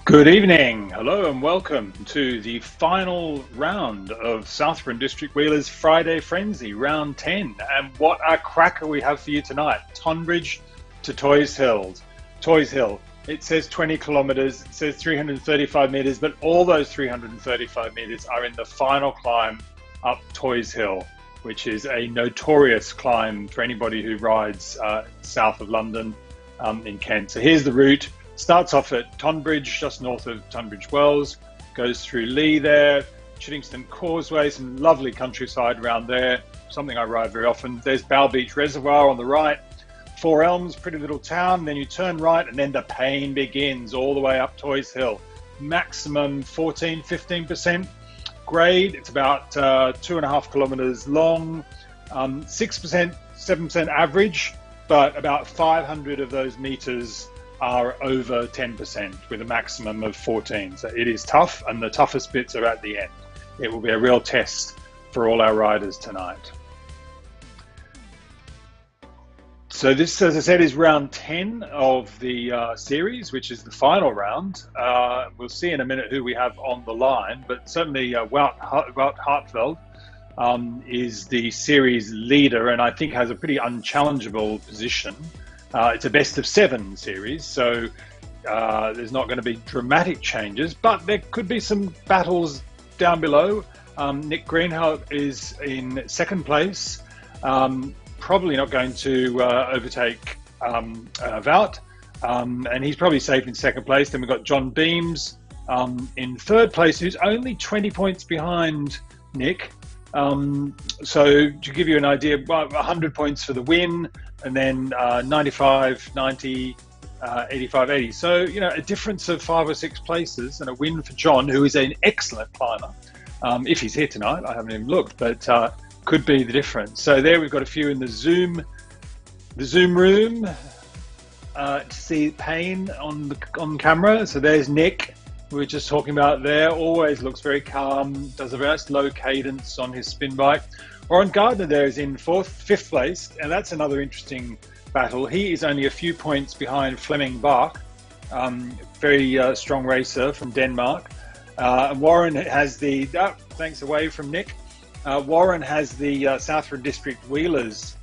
Good evening, hello and welcome to the final round of Southburn District Wheelers Friday Frenzy, round 10. And what a cracker we have for you tonight. Tonbridge to Toys Hill. Toys Hill, it says 20 kilometres, it says 335 metres, but all those 335 metres are in the final climb up Toys Hill, which is a notorious climb for anybody who rides south of London in Kent. So here's the route. Starts off at Tonbridge, just north of Tunbridge Wells, goes through Lee there, Chiddingstone Causeway, some lovely countryside around there, something I ride very often. There's Bow Beach Reservoir on the right, Four Elms, pretty little town, then you turn right and then the pain begins all the way up Toys Hill. Maximum 15% grade, it's about 2.5 kilometres long, 6%, 7% average, but about 500 of those metres are over 10% with a maximum of 14. So it is tough, and the toughest bits are at the end. It will be a real test for all our riders tonight. So this, as I said, is round 10 of the series, which is the final round. We'll see in a minute who we have on the line, but certainly Wout Hartveld is the series leader, and I think has a pretty unchallengeable position. It's a best of 7 series, so there's not going to be dramatic changes, but there could be some battles down below. Nick Greenhout is in second place, probably not going to overtake Wout, and he's probably safe in second place. Then we've got John Beams in third place, who's only 20 points behind Nick. So to give you an idea, 100 points for the win, and then 95, 90, 85, 80. So, you know, a difference of 5 or 6 places and a win for John, who is an excellent climber. If he's here tonight, I haven't even looked, but could be the difference. So there we've got a few in the Zoom room to see Payne on camera. So there's Nick, we were just talking about there, always looks very calm, does a very slow cadence on his spin bike. Warren Gardner there is in fifth place, and that's another interesting battle. He is only a few points behind Flemming Bach, very strong racer from Denmark. And Warren has the, thanks away from Nick, Warren has the Southburn District Wheelers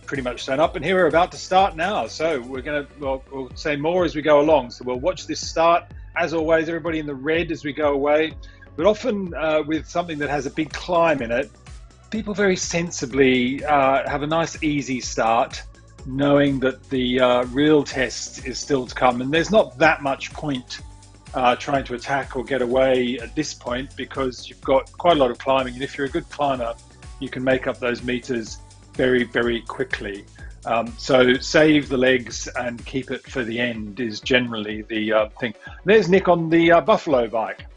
pretty much sewn up, and here we're about to start now. So we're going to, we'll say more as we go along. So we'll watch this start. As always, everybody in the red as we go away, but often with something that has a big climb in it, people very sensibly have a nice easy start, knowing that the real test is still to come. And there's not that much point trying to attack or get away at this point, because you've got quite a lot of climbing. And if you're a good climber, you can make up those meters very, very quickly. So save the legs and keep it for the end is generally the thing. There's Nick on the Buffalo bike.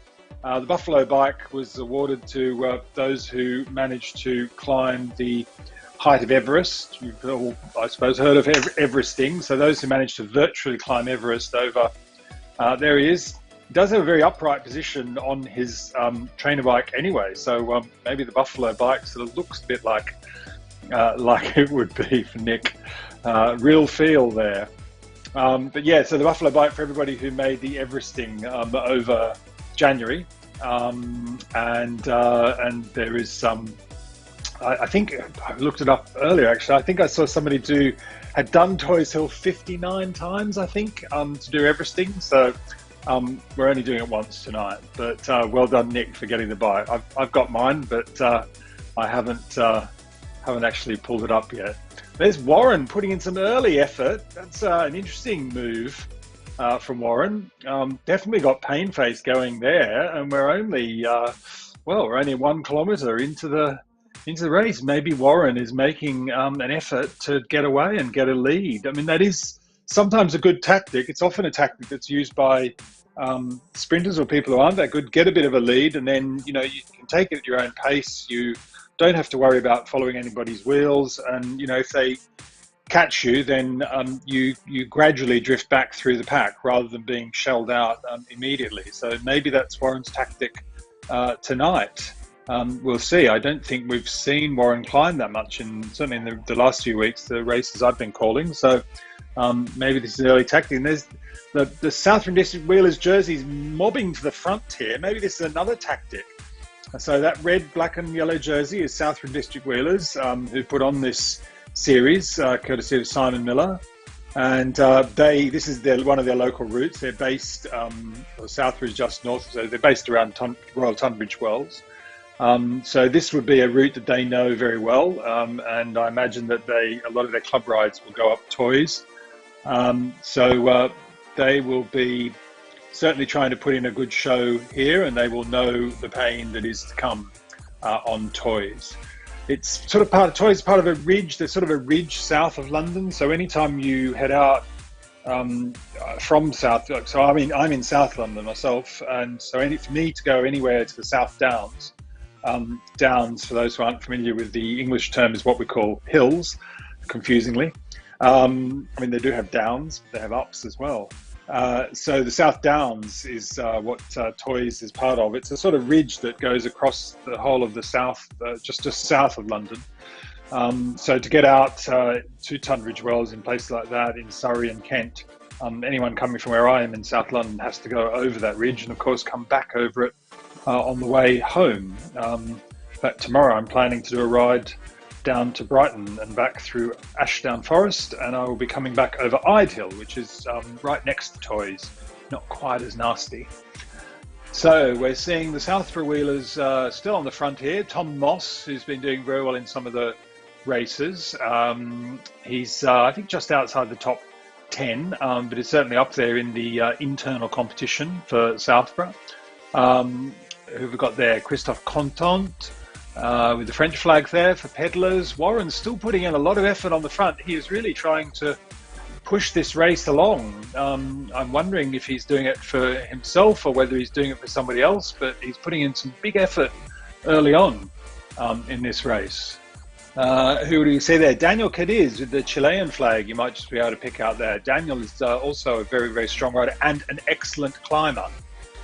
The Buffalo bike was awarded to those who managed to climb the height of Everest. You've all, I suppose, heard of Everesting. So those who managed to virtually climb Everest over, there he is. He does have a very upright position on his trainer bike anyway. So maybe the Buffalo bike sort of looks a bit like it would be for Nick. Real feel there. But yeah, so the Buffalo bike for everybody who made the Everesting over January, and there is some. I think I looked it up earlier. Actually, I think I saw somebody had done Toys Hill 59 times. I think to do Everesting. So we're only doing it once tonight. But well done, Nick, for getting the bike. I've got mine, but I haven't actually pulled it up yet. There's Warren putting in some early effort. That's an interesting move from Warren. Definitely got Pain Face going there, and we're only we're only 1 kilometre into the race. Maybe Warren is making an effort to get away and get a lead. I mean, that is sometimes a good tactic. It's often a tactic that's used by sprinters or people who aren't that good. Get a bit of a lead, and then you can take it at your own pace. You don't have to worry about following anybody's wheels, and if they catch you, then you gradually drift back through the pack rather than being shelled out immediately. So maybe that's Warren's tactic tonight. We'll see. I don't think we've seen Warren climb that much, certainly in the last few weeks, the races I've been calling. So maybe this is early tactic. And the Southern District Wheelers jerseys mobbing to the front here. Maybe this is another tactic. So that red, black and yellow jersey is Southern District Wheelers, who put on this series, courtesy of Simon Miller. And this is one of their local routes. They're based, Southbridge just north, so they're based around Royal Tunbridge Wells. So this would be a route that they know very well, and I imagine that a lot of their club rides will go up Toys. So they will be certainly trying to put in a good show here, and they will know the pain that is to come on Toys. It's sort of Toys is part of a ridge. There's sort of a ridge south of London. So anytime you head out from South, so I'm in South London myself, and so for me to go anywhere to the South Downs, Downs, for those who aren't familiar with the English term, is what we call hills, confusingly. I mean, they do have downs, they have ups as well. So the South Downs is what Toys is part of. It's a sort of ridge that goes across the whole of the south, just south of London. So to get out to Tunbridge Wells in places like that in Surrey and Kent, anyone coming from where I am in South London has to go over that ridge and, of course, come back over it on the way home. But tomorrow I'm planning to do a ride down to Brighton and back through Ashdown Forest, and I will be coming back over Ide Hill, which is right next to Toys, not quite as nasty. So we're seeing the Southborough Wheelers still on the front here. Tom Moss, who's been doing very well in some of the races. He's, I think, just outside the top 10, but is certainly up there in the internal competition for Southborough. Who have we got there? Christophe Contant, with the French flag there for Peddlers. Warren's still putting in a lot of effort on the front. He is really trying to push this race along. I'm wondering if he's doing it for himself or whether he's doing it for somebody else, but he's putting in some big effort early on in this race. Who do you see there? Daniel Cadiz with the Chilean flag. You might just be able to pick out there. Daniel is also a very, very strong rider and an excellent climber.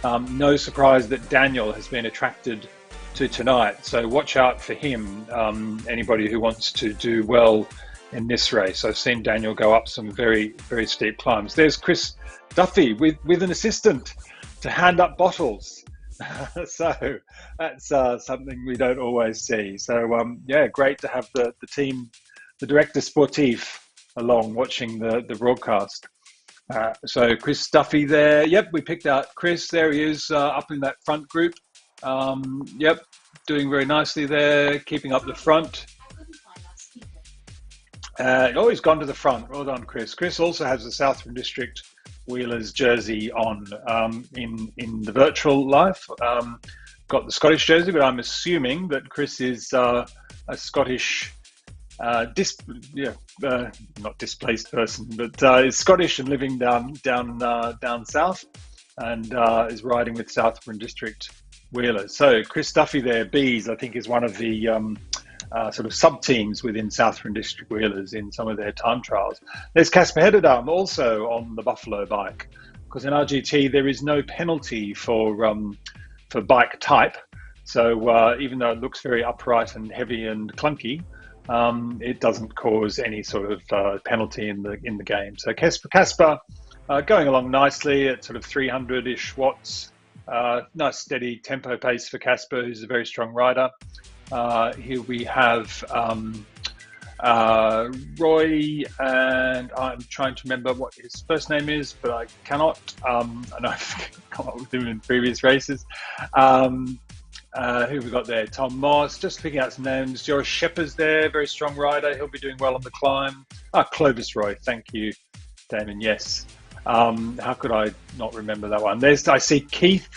No surprise that Daniel has been attracted to tonight, so watch out for him, anybody who wants to do well in this race. I've seen Daniel go up some very, very steep climbs. There's Chris Duffy with an assistant to hand up bottles. So that's something we don't always see. So yeah, great to have the team, the director sportif along watching the broadcast. So Chris Duffy there. Yep, we picked out Chris. There he is, up in that front group. Yep, doing very nicely there, keeping up the front. He's gone to the front. Well done, Chris. Chris also has the Southern District Wheelers jersey on in the virtual life. Got the Scottish jersey, but I'm assuming that Chris is a Scottish, not displaced person, but is Scottish and living down south, and is riding with Southern District Wheelers. So Chris Duffy there, Bees, I think, is one of the sort of sub-teams within Southern District Wheelers in some of their time trials. There's Casper Hedderdam also on the Buffalo bike, because in RGT there is no penalty for bike type. So even though it looks very upright and heavy and clunky, it doesn't cause any sort of penalty in the game. So Casper going along nicely at sort of 300-ish watts. Nice steady tempo pace for Casper, who's a very strong rider. Here we have Roy, and I'm trying to remember what his first name is, but I cannot. I know I've come up with him in previous races. Who have we got there? Tom Moss, just picking out some names. Joris Shepherd's there, very strong rider. He'll be doing well on the climb. Clovis Roy, thank you, Damon. Yes. How could I not remember that one? I see Keith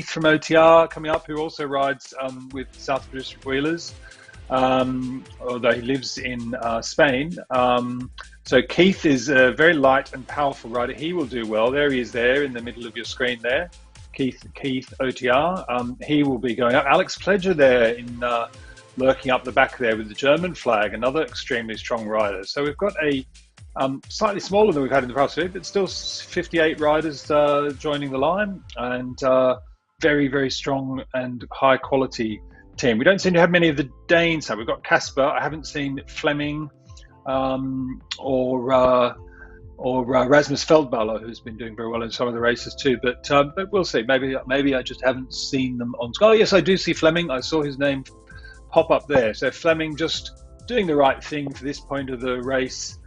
from OTR coming up, who also rides with South District Wheelers, although he lives in Spain. So Keith is a very light and powerful rider. He will do well. There he is there in the middle of your screen there. Keith OTR. He will be going up. Alex Pledger there lurking up the back there with the German flag, another extremely strong rider. So we've got a slightly smaller than we've had in the past, but still 58 riders joining the line, and very, very strong and high quality team. We don't seem to have many of the Danes. So we've got Casper. I haven't seen Fleming or or Rasmus Feldballer, who's been doing very well in some of the races too. But we'll see. Maybe I just haven't seen them on. Oh yes, I do see Fleming. I saw his name pop up there. So Fleming just doing the right thing for this point of the race,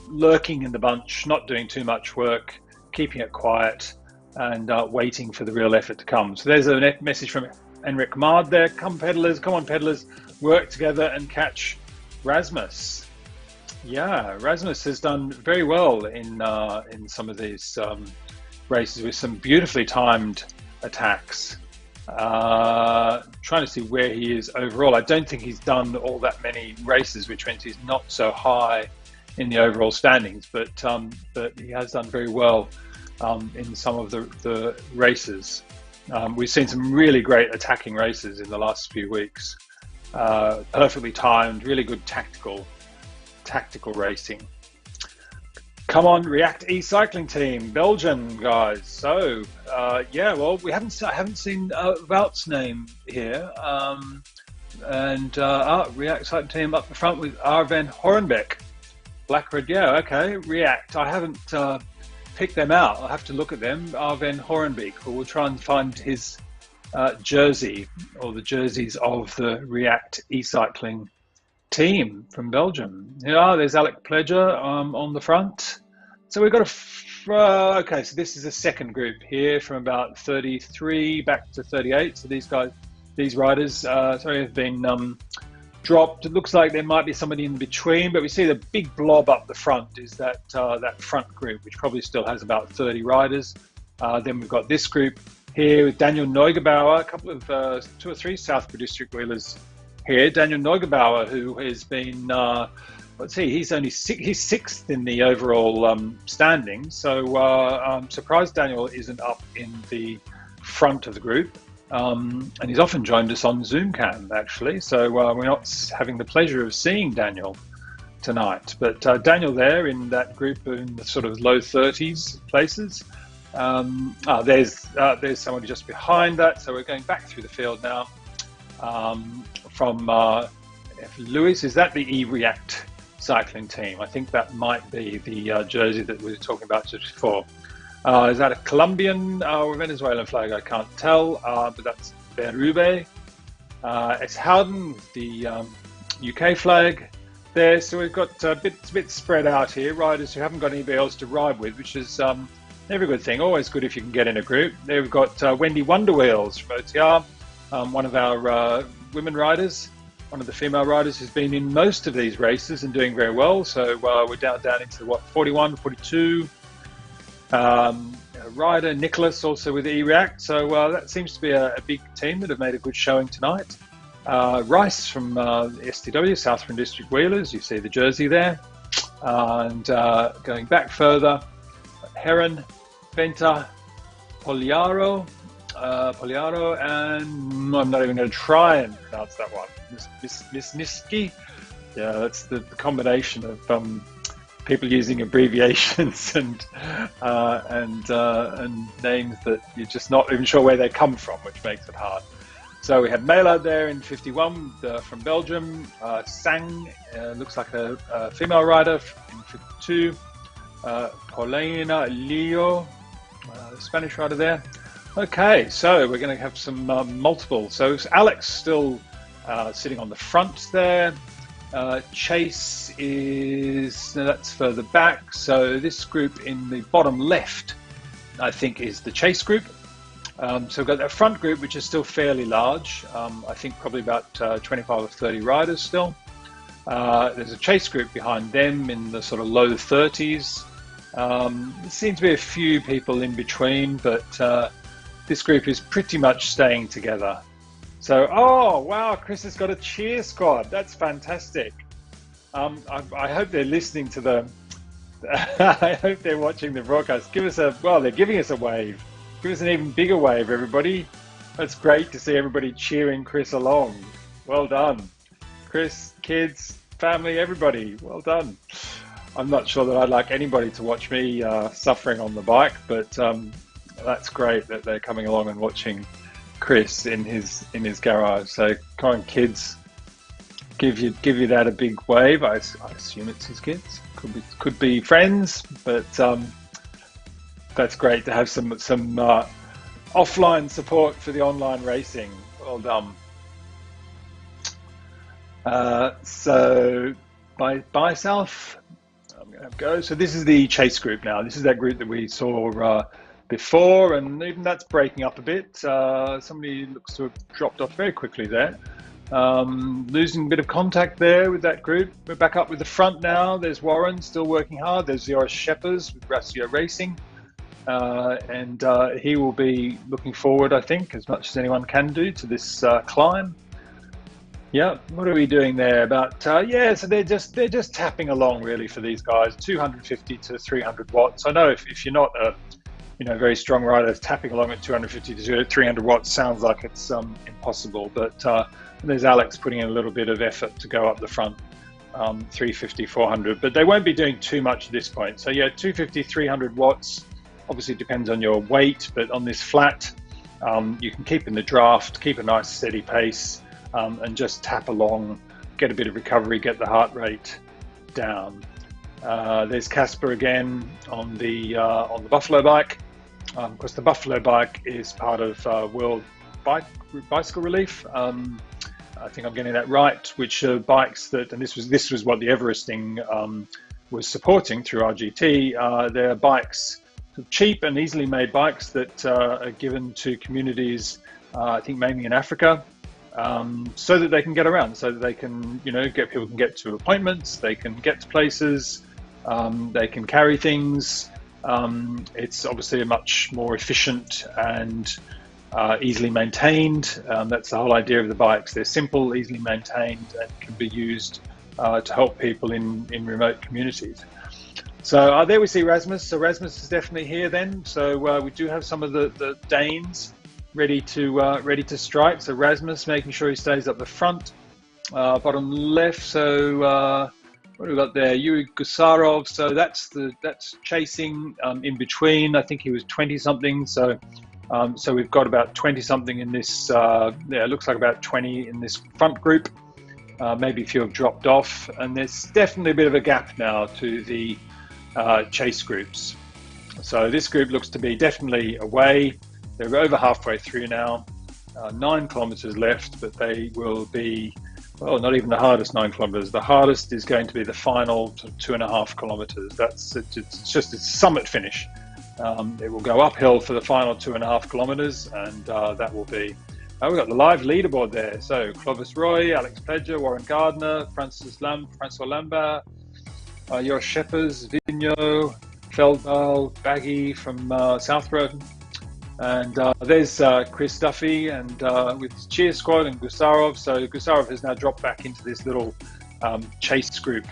lurking in the bunch, not doing too much work, keeping it quiet, and waiting for the real effort to come. So there's a message from Enric Mard there. Come pedalers, come on pedalers, work together and catch Rasmus. Yeah, Rasmus has done very well in some of these races with some beautifully timed attacks. Trying to see where he is overall. I don't think he's done all that many races, which means he's not so high in the overall standings. But he has done very well in some of the races. We've seen some really great attacking races in the last few weeks. Perfectly timed, really good tactical racing. Come on, React e-cycling team, Belgian guys. So yeah, well, I haven't seen Wout's name here, React cycling team up the front with Arven Horenbeek, Blackred. Yeah, okay, React. I haven't picked them out. I'll have to look at them. Arven Horenbeek. But we'll try and find his jersey or the jerseys of the React e-cycling team from Belgium. Yeah, there's Alec Pledger on the front. So we've got okay, so this is a second group here from about 33 back to 38. So these riders, have been dropped. It looks like there might be somebody in between, but we see the big blob up the front is that front group, which probably still has about 30 riders. Then we've got this group here with Daniel Neugebauer, a couple of 2 or 3 Southwood District wheelers here. Daniel Neugebauer, who has been, he's only he's 6th in the overall standing. So I'm surprised Daniel isn't up in the front of the group. And he's often joined us on Zoomcam, actually. So we're not having the pleasure of seeing Daniel tonight. But Daniel there in that group in the sort of low 30s places. There's somebody just behind that. So we're going back through the field now. From Lewis, is that the E-React cycling team? I think that might be the jersey that we were talking about just before. Is that a Colombian or Venezuelan flag? I can't tell, but that's Berube. It's Howden with the UK flag there. So we've got a bit spread out here, riders who haven't got anybody else to ride with, which is never a good thing. Always good if you can get in a group. There we've got Wendy Wonderwheels from OTR. One of our women riders, one of the female riders who's been in most of these races and doing very well. So we're down into 41, 42. Rider Nicholas also with E-React. So that seems to be a big team that have made a good showing tonight. Rice from SDW, Southern District Wheelers. You see the jersey there. And going back further, Heron, Venta, Poliaro, and I'm not even going to try and pronounce that one. Miss Niski. Yeah, that's the combination of people using abbreviations and names that you're just not even sure where they come from, which makes it hard. So we have Mela there in 51 from Belgium. Sang looks like a female rider in 52. Paulina Leo, the Spanish rider there. Okay, so we're going to have some multiple. So Alex still sitting on the front there. Chase that's further back. So this group in the bottom left, I think, is the Chase group. So we've got that front group, which is still fairly large. I think probably about 25 or 30 riders still. There's a Chase group behind them in the sort of low 30s. There seems to be a few people in between, but this group is pretty much staying together. So, oh, wow, Chris has got a cheer squad. That's fantastic. I hope they're listening to the... I hope they're watching the broadcast. They're giving us a wave. Give us an even bigger wave, everybody. That's great to see everybody cheering Chris along. Well done. Chris, kids, family, everybody, well done. I'm not sure that I'd like anybody to watch me suffering on the bike, but that's great that they're coming along and watching Chris in his garage. So come on, kids, give you that a big wave. I assume it's his kids. Could be friends, but that's great to have some offline support for the online racing. Well done. So by South, I'm going to go. So this is the chase group now. This is that group that we saw before, and even that's breaking up a bit. Somebody looks to have dropped off very quickly there. Losing a bit of contact there with that group. We're back up with the front now. There's Warren still working hard. There's Yoris Shephers with Ratio Racing. And he will be looking forward, I think, as much as anyone can do to this climb. Yeah, what are we doing there? About yeah, so they're just tapping along really for these guys, 250 to 300 watts. I know if you're not a very strong rider, tapping along at 250 to 300 watts sounds like it's impossible. But there's Alex putting in a little bit of effort to go up the front, 350, 400. But they won't be doing too much at this point. So yeah, 250, 300 watts. Obviously it depends on your weight, but on this flat, you can keep in the draft, keep a nice steady pace. And just tap along, get a bit of recovery, get the heart rate down. There's Casper again on the Buffalo bike. Of course, the Buffalo bike is part of World Bicycle Relief. I think I'm getting that right. Which are bikes that, and this was what the Everesting was supporting through RGT. They're bikes, cheap and easily made bikes that are given to communities. I think mainly in Africa. So that they can get around, so that they can, people can get to appointments, they can get to places, they can carry things. It's obviously a much more efficient and easily maintained. That's the whole idea of the bikes. They're simple, easily maintained, and can be used to help people in remote communities. So there we see Rasmus. So Rasmus is definitely here then. So we do have some of the Danes ready to strike. So Rasmus making sure he stays up the front, bottom left. So what have we got there? Yuri Gusarov. So that's chasing in between. I think he was 20 something. So we've got about 20 something in this. It looks like about 20 in this front group. Maybe a few have dropped off, and there's definitely a bit of a gap now to the chase groups. So this group looks to be definitely away. They're over halfway through now, 9 kilometers left, but they will be, well, not even the hardest 9 kilometers. The hardest is going to be the final 2.5 kilometers. It's just a summit finish. It will go uphill for the final 2.5 kilometers, and that will be, we've got the live leaderboard there. So Clovis Roy, Alex Pledger, Warren Gardner, Francois Lambert, Yoris Shephers, Vigneault, Feldal, Baggy from Southroad. And there's Chris Duffy and with his cheer squad and Gusarov. So Gusarov has now dropped back into this little chase group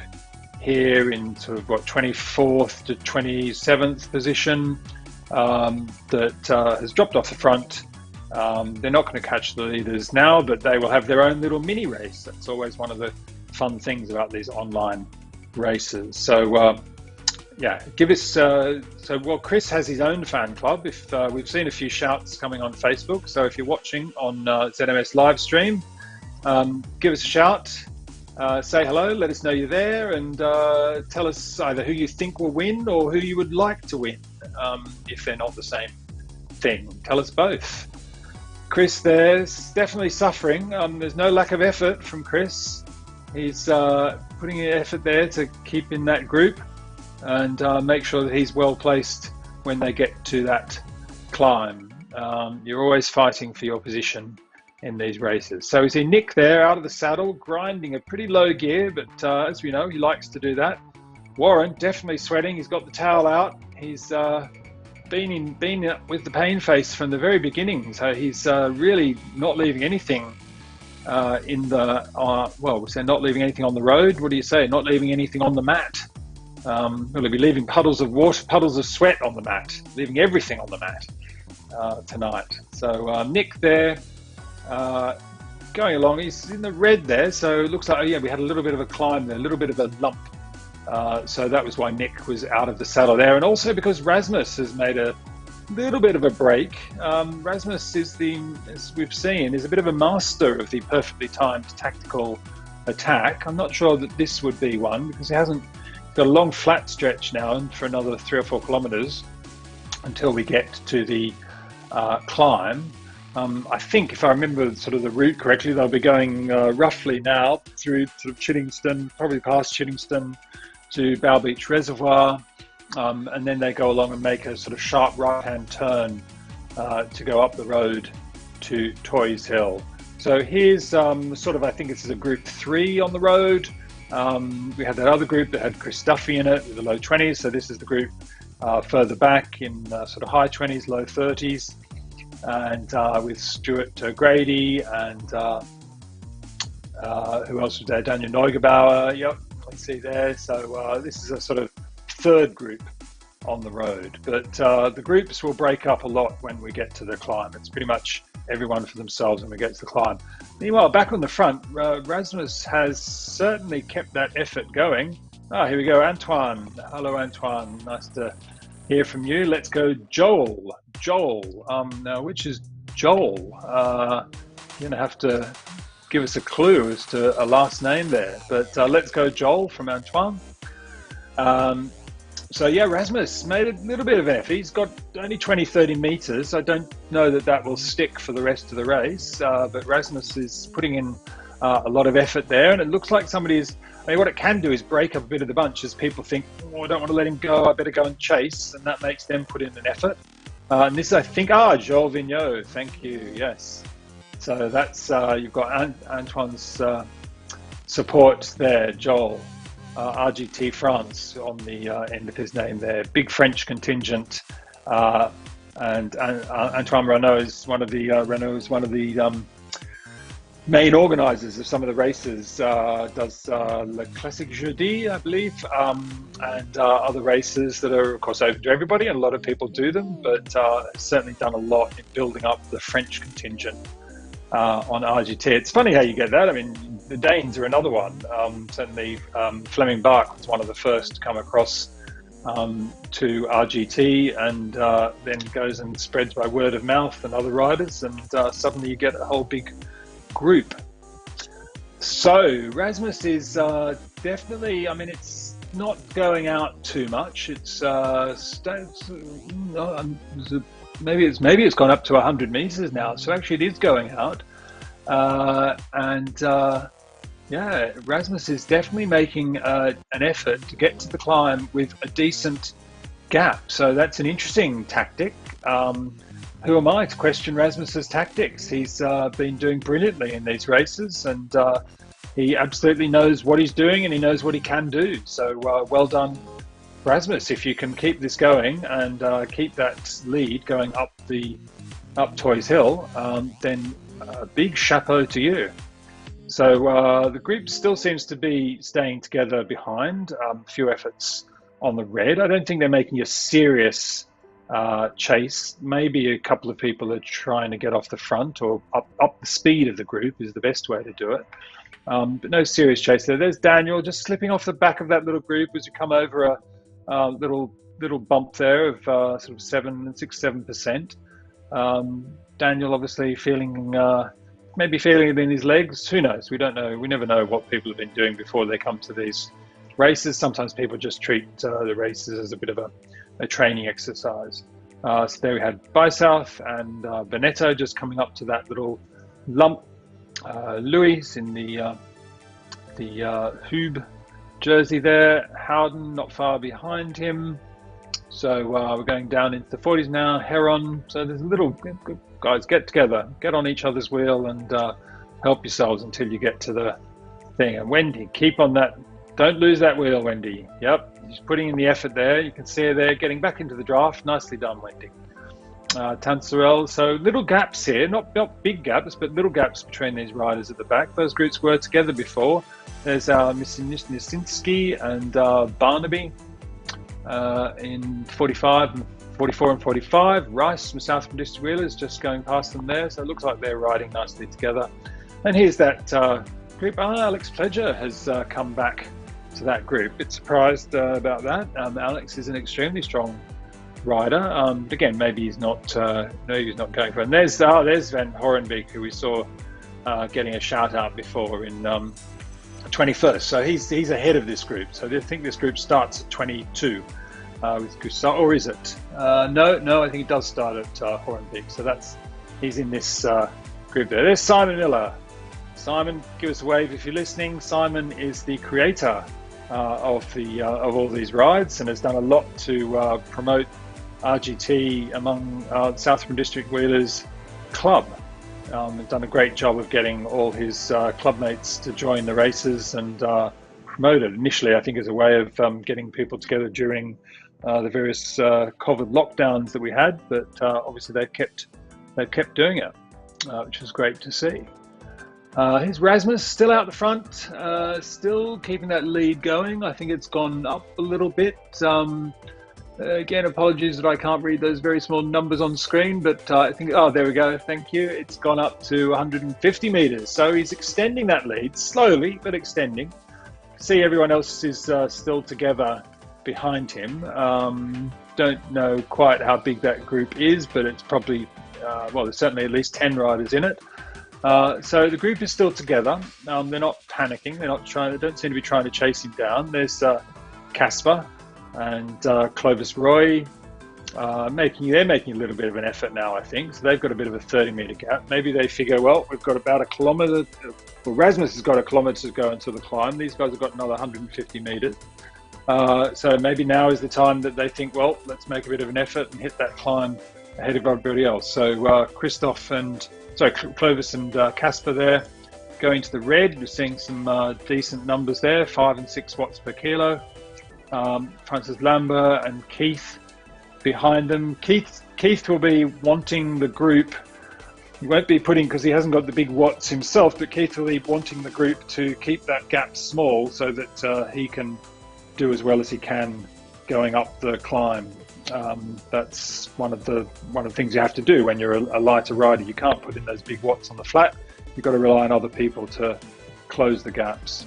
here in sort of 24th to 27th position that has dropped off the front. They're not going to catch the leaders now, but they will have their own little mini race. That's always one of the fun things about these online races. So yeah, give us, Chris has his own fan club. If we've seen a few shouts coming on Facebook. So if you're watching on ZMS live stream, give us a shout, say hello, let us know you're there, and tell us either who you think will win or who you would like to win, if they're not the same thing. Tell us both. Chris there's definitely suffering. There's no lack of effort from Chris. He's putting in effort there to keep in that group and make sure that he's well placed when they get to that climb. You're always fighting for your position in these races. So we see Nick there out of the saddle, grinding a pretty low gear, but as we know, he likes to do that. Warren definitely sweating. He's got the towel out. He's been with the pain face from the very beginning. So he's really not leaving anything in the well, we say not leaving anything on the road. What do you say? Not leaving anything on the mat. We'll be leaving puddles of water, puddles of sweat on the mat, leaving everything on the mat tonight. So Nick there, going along, he's in the red there, so it looks like, oh yeah, we had a little bit of a climb there, a little bit of a lump. So that was why Nick was out of the saddle there, and also because Rasmus has made a little bit of a break. Rasmus is as we've seen, is a bit of a master of the perfectly timed tactical attack. I'm not sure that this would be one, because he hasn't got a long flat stretch now and for another 3 or 4 kilometers until we get to the climb. I think, if I remember sort of the route correctly, they'll be going roughly now through sort of Chiddingstone, probably past Chiddingstone to Bow Beach Reservoir, and then they go along and make a sort of sharp right-hand turn to go up the road to Toys Hill. So here's sort of, I think this is a group 3 on the road. We had that other group that had Chris Duffy in it with the low 20s. So this is the group further back in sort of high 20s, low 30s. And with Stuart Grady and who else was there? Daniel Neugebauer. Yep, I see there. So this is a sort of third group on the road. But the groups will break up a lot when we get to the climb. It's pretty much everyone for themselves when we get to the climb. Meanwhile, back on the front, Rasmus has certainly kept that effort going. Here we go, Antoine. Hello, Antoine. Nice to hear from you. Let's go, Joel. Now, which is Joel? You're going to have to give us a clue as to a last name there. But let's go, Joel, from Antoine. So yeah, Rasmus made a little bit of effort. He's got only 20-30 meters. I don't know that will stick for the rest of the race, but Rasmus is putting in a lot of effort there, and it looks like somebody's, I mean, what it can do is break up a bit of the bunch as people think, oh, I don't want to let him go, I better go and chase, and that makes them put in an effort. And this, I think, Joel Vigneault, thank you, yes. So that's, you've got Antoine's support there, Joel. RGT France on the end of his name there. Big French contingent, and Antoine Renault is one of the main organisers of some of the races. Does Le Classique Jeudi, I believe, and other races that are, of course, open to everybody, and a lot of people do them. But certainly done a lot in building up the French contingent on RGT. It's funny how you get that. I mean, the Danes are another one. Certainly, Fleming Bach was one of the first to come across to RGT, and then goes and spreads by word of mouth and other riders, and suddenly you get a whole big group. So Rasmus is definitely, I mean, it's not going out too much. It's maybe it's gone up to 100 meters now, so actually it is going out, and yeah, Rasmus is definitely making an effort to get to the climb with a decent gap. So that's an interesting tactic. Who am I to question Rasmus's tactics? He's been doing brilliantly in these races, and he absolutely knows what he's doing, and he knows what he can do. So well done, Rasmus. If you can keep this going and keep that lead going up Toys Hill, then big chapeau to you. So the group still seems to be staying together behind. A few efforts on the red. I don't think they're making a serious chase. Maybe a couple of people are trying to get off the front or up the speed of the group is the best way to do it. But no serious chase there. There's Daniel just slipping off the back of that little group as you come over a little bump there of sort of 6-7%. Daniel obviously feeling maybe feeling it in his legs. Who knows? We don't know. We never know what people have been doing before they come to these races. Sometimes people just treat the races as a bit of a training exercise. So there we had Bysouth and Veneto just coming up to that little lump. Louis in the Hube jersey there. Howden not far behind him. So we're going down into the 40s now. Heron. So there's a little, guys, get together, get on each other's wheel and help yourselves until you get to the thing. And Wendy, keep on that. Don't lose that wheel, Wendy. Yep, she's putting in the effort there. You can see her there getting back into the draft. Nicely done, Wendy. Tanserel. So little gaps here, not big gaps, but little gaps between these riders at the back. Those groups were together before. There's Nisinski and Barnaby in 45 and 44 and 45. Rice from South from District Wheelers just going past them there. So it looks like they're riding nicely together. And here's that group. Alex Pledger has come back to that group. Bit surprised about that. Alex is an extremely strong rider. Again, maybe he's not going for it. And there's Van Horenbeek, who we saw getting a shout out before in 21st. So he's ahead of this group. So I think this group starts at 22 with Gustavo, or is it? No, I think it does start at Horenbeek. So he's in this group there. There's Simon Miller. Simon, give us a wave if you're listening. Simon is the creator of all these rides and has done a lot to promote RGT among South African District Wheelers Club. He's done a great job of getting all his club mates to join the races and promote it. Initially, I think, as a way of getting people together during the various COVID lockdowns that we had, but obviously they've kept doing it, which is great to see. Here's Rasmus, still out the front, still keeping that lead going. I think it's gone up a little bit. Again, apologies that I can't read those very small numbers on screen, but I think, oh, there we go, thank you. It's gone up to 150 meters. So he's extending that lead, slowly, but extending. See, everyone else is still together behind him. Don't know quite how big that group is, but it's probably, well, there's certainly at least 10 riders in it. So the group is still together. They're not panicking. They don't seem to be trying to chase him down. There's Casper and Clovis Roy they're making a little bit of an effort now, I think. So they've got a bit of a 30-meter gap. Maybe they figure, well, we've got about a kilometer. Well, Rasmus has got a kilometer to go until the climb. These guys have got another 150 meters. So maybe now is the time that they think, well, let's make a bit of an effort and hit that climb ahead of everybody else. So Clovis and Casper there going to the red. We're seeing some decent numbers there, 5 and 6 watts per kilo. Francis Lambert and Keith behind them. Keith will be wanting the group. He won't be putting, because he hasn't got the big watts himself, but Keith will be wanting the group to keep that gap small so that he can do as well as he can going up the climb. That's one of the things you have to do when you're a lighter rider. You can't put in those big watts on the flat. You've got to rely on other people to close the gaps.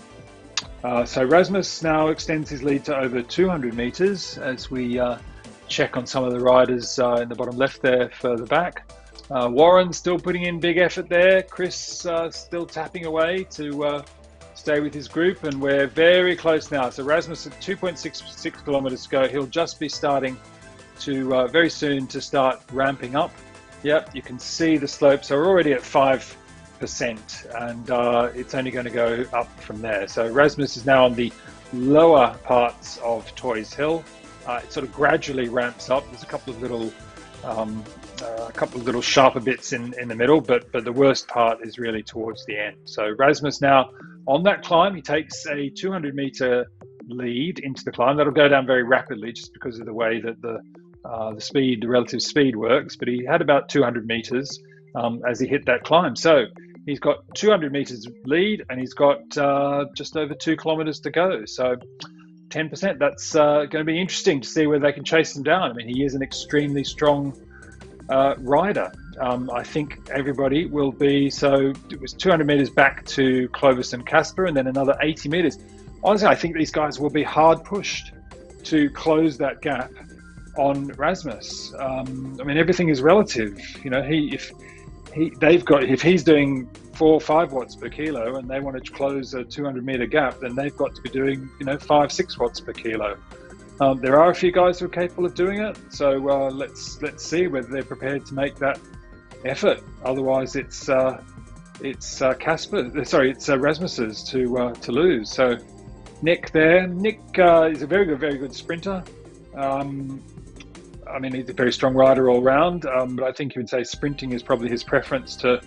So Rasmus now extends his lead to over 200 meters as we check on some of the riders in the bottom left there further back. Warren still putting in big effort there. Chris still tapping away to stay with his group, and we're very close now. So Rasmus at 2.66 kilometers to go. He'll just be starting to very soon to start ramping up. Yep, you can see the slope. So we're already at 5%, and it's only going to go up from there. So Rasmus is now on the lower parts of Toys Hill. It sort of gradually ramps up. There's a couple of little sharper bits in the middle, but the worst part is really towards the end. So Rasmus now on that climb, he takes a 200-meter lead into the climb. That'll go down very rapidly just because of the way that the relative speed works. But he had about 200 meters as he hit that climb. So he's got 200 meters lead, and he's got just over 2 kilometers to go. So 10%. That's going to be interesting to see whether they can chase him down. I mean, he is an extremely strong rider. I think everybody will be, so it was 200 meters back to Clovis and Casper, and then another 80 meters. Honestly, I think these guys will be hard pushed to close that gap on Rasmus. I mean, everything is relative. You know, if he's doing 4 or 5 watts per kilo and they want to close a 200-meter gap, then they've got to be doing 5, 6 watts per kilo. There are a few guys who are capable of doing it, so let's see whether they're prepared to make that effort. Otherwise, it's Rasmus's to lose. So Nick there. Nick is a very good sprinter. I mean, he's a very strong rider all round, but I think you would say sprinting is probably his preference to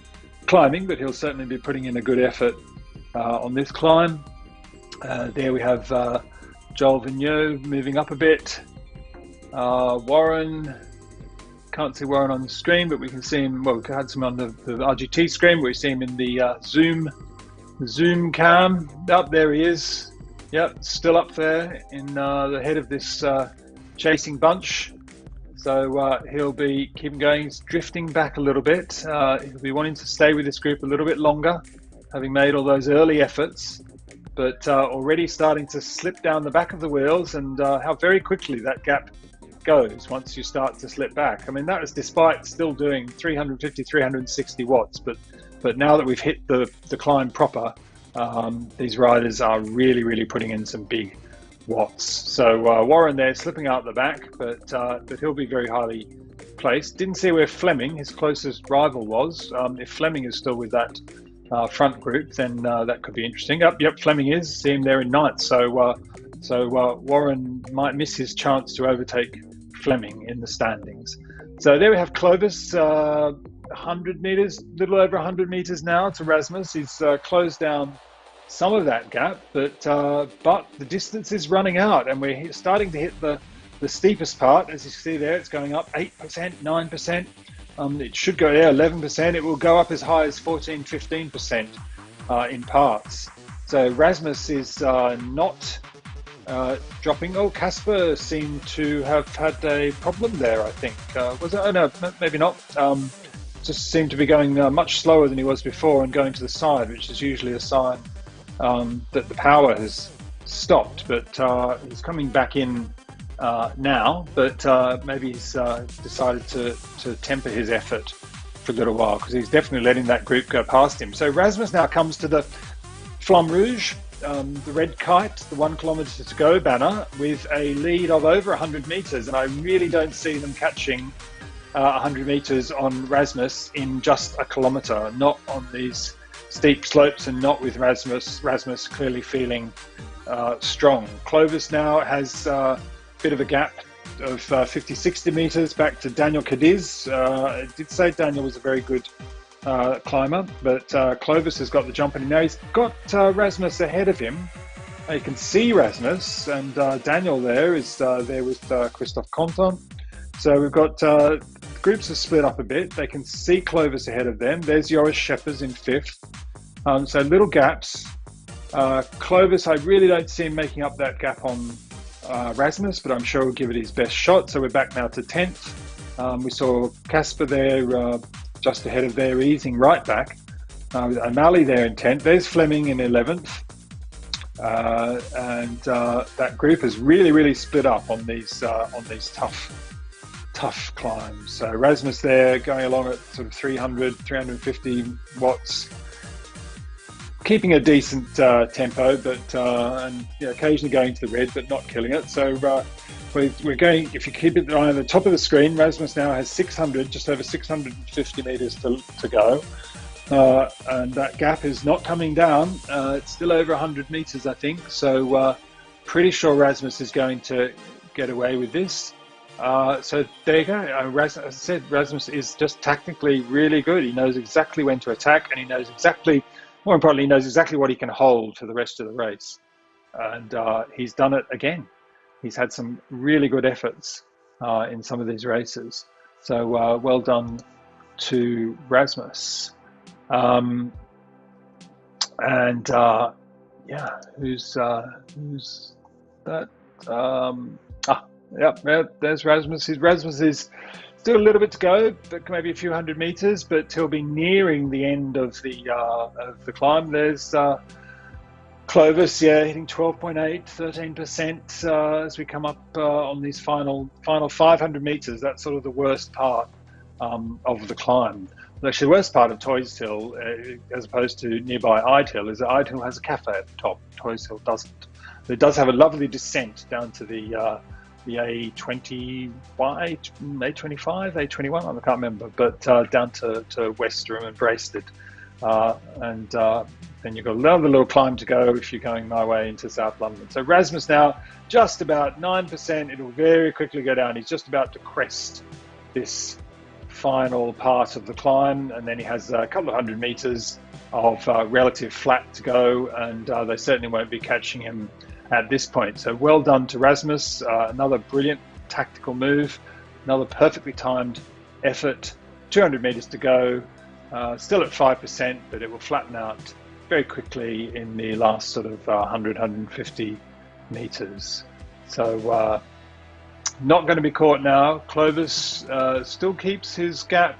climbing, but he'll certainly be putting in a good effort on this climb. There we have Joel Vigneault moving up a bit. Warren, can't see Warren on the screen, but we can see him, well, we had some on the RGT screen, but we see him in the Zoom cam. Up there he is. Yep, still up there in the head of this chasing bunch. So he'll be keeping going. He's drifting back a little bit. He'll be wanting to stay with this group a little bit longer, having made all those early efforts, but already starting to slip down the back of the wheels, and how very quickly that gap goes once you start to slip back. I mean, that was despite still doing 350, 360 watts, but now that we've hit the climb proper, These riders are really putting in some big watts. So Warren there slipping out the back, but he'll be very highly placed. Didn't see where Fleming, his closest rival, was. If Fleming is still with that front group, then that could be interesting. Yep, Fleming is. See him there in ninth. So Warren might miss his chance to overtake Fleming in the standings. So there we have Clovis, 100 meters, little over 100 meters now to Rasmus. He's closed down some of that gap, but the distance is running out, and we're starting to hit the steepest part. As you see there, it's going up 8%, 9%. It should go there 11%. It will go up as high as 14, 15% in parts. So Rasmus is not dropping. Oh, Casper seemed to have had a problem there, I think. Was it? Oh, no, maybe not. Just seemed to be going much slower than he was before and going to the side, which is usually a sign that the power has stopped. But he's coming back in now, but maybe he's decided to temper his effort for a little while, because he's definitely letting that group go past him. So Rasmus now comes to the Flamme Rouge, the red kite, the 1 kilometre to go banner, with a lead of over 100 metres, and I really don't see them catching 100 metres on Rasmus in just a kilometre, not on these steep slopes, and not with Rasmus clearly feeling strong. Clovis now has a bit of a gap of 50, 60 metres back to Daniel Cadiz. I did say Daniel was a very good climber, but Clovis has got the jump in him now. He's got Rasmus ahead of him. You can see Rasmus, and Daniel there is there with Christophe Contant. So we've got groups are split up a bit. They can see Clovis ahead of them. There's Joris Scheppers in 5th. So little gaps. Clovis, I really don't see him making up that gap on Rasmus, but I'm sure he'll give it his best shot. So we're back now to 10th. We saw Casper there just ahead of there, easing right back. With O'Malley there in 10th. There's Fleming in 11th. And that group is really split up on these tough climbs. So Rasmus there going along at sort of 300, 350 watts, keeping a decent tempo, but and occasionally going to the red, but not killing it. So we're going, if you keep it on the top of the screen, Rasmus now has 600, just over 650 meters to go. And that gap is not coming down. It's still over 100 meters, I think. So pretty sure Rasmus is going to get away with this. So there you go. As I said, Rasmus is just tactically really good. He knows exactly when to attack, and he knows exactly, more importantly, he knows exactly what he can hold for the rest of the race. And he's done it again. He's had some really good efforts in some of these races. So well done to Rasmus. And yeah, who's that? Yep, there's Rasmus. Rasmus is still a little bit to go, but maybe a few hundred meters, but he'll be nearing the end of the climb. There's Clovis, hitting 12.8, 13% as we come up on these final 500 meters. That's sort of the worst part of the climb. Actually, the worst part of Toys Hill, as opposed to nearby Ide Hill, is that Ide Hill has a cafe at the top. Toys Hill doesn't. It does have a lovely descent down to the A20, A25, A21, I can't remember, but down to Westerham and Braested. And then you've got another little climb to go if you're going my way into South London. So Rasmus now just about 9%. It'll very quickly go down. He's just about to crest this final part of the climb, and then he has a couple of hundred meters of relative flat to go, and they certainly won't be catching him at this point. So well done to Rasmus. Another brilliant tactical move, another perfectly timed effort. 200 meters to go, still at 5%, but it will flatten out very quickly in the last sort of 100, 150 meters. So not going to be caught now. Clovis still keeps his gap